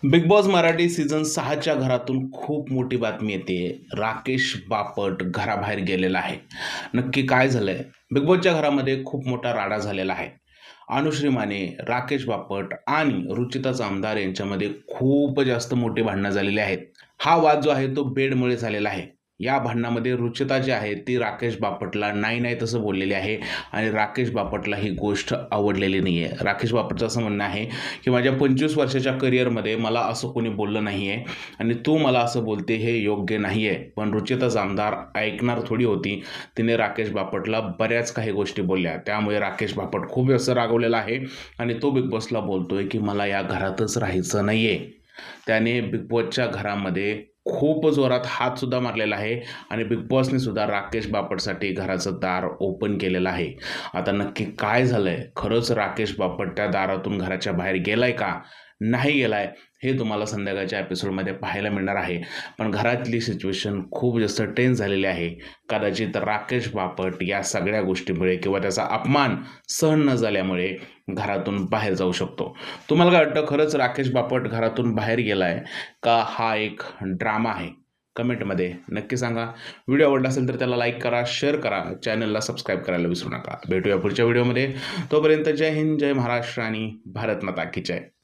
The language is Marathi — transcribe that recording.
बिग बॉस मराठी सीझन 6च्या घरातून खूप मोठी बातमी येते. राकेश बापट घराबाहेर गेलेला आहे. नक्की काय झालंय? बिग बॉसच्या घरामध्ये खूप मोठा राडा झालेला आहे. अनुश्री माने, राकेश बापट आणि रुचिता चामदार यांच्यामध्ये खूप जास्त मोठी भांडणं झालेली आहेत. हा वाद जो आहे तो बेडमुळे झालेला आहे. या भांडणामध्ये रुचिता जी आहे ती राकेश बापटला नाही, नाही तसं बोललेली आहे आणि राकेश बापटला ही गोष्ट आवडलेली नाही आहे. राकेश बापटचं असं म्हणणं आहे, की माझ्या 25 वर्षाच्या करिअरमध्ये मला असं कोणी बोललं नाही आहे आणि तू मला असं बोलते हे योग्य नाही आहे. पण रुचिता जामदार ऐकणार थोडी होती. तिने राकेश बापटला बऱ्याच काही गोष्टी बोलल्या. त्यामुळे राकेश बापट खूप जास्त रागवलेला आहे आणि तो बिग बॉसला बोलतोय, की मला या घरातच राहायचं नाही आहे. त्याने बिग बॉसच्या घरामध्ये खूप जोरात हातसुद्धा मारलेला आहे आणि बिग बॉसने सुद्धा राकेश बापटसाठी घराचं दार ओपन केलेलं आहे. आता नक्की काय झालंय? खरंच राकेश बापट त्या दारातून घराच्या बाहेर गेलाय का? नाही गेलाय? हे तुम्हाला संध्याकाळच्या एपिसोडमध्ये पाहायला मिळणार आहे. पण घरातली सिच्युएशन खूप जास्त टेन्स झालेली आहे. कदाचित राकेश बापट या सगळ्या गोष्टीमुळे किंवा त्याचा अपमान सहन न झाल्यामुळे घरातून बाहेर जाऊ शकतो. तुम्हाला काय वाटतं, खरंच राकेश बापट घरातून बाहेर गेलाय का हा एक ड्रामा आहे? कमेंटमध्ये नक्की सांगा. व्हिडिओ आवडला असेल तर त्याला लाईक करा, शेअर करा, चॅनलला सबस्क्राईब करायला विसरू नका. भेटूया पुढच्या व्हिडिओमध्ये. तोपर्यंत जय हिंद, जय महाराष्ट्र आणि भारत माता की जय.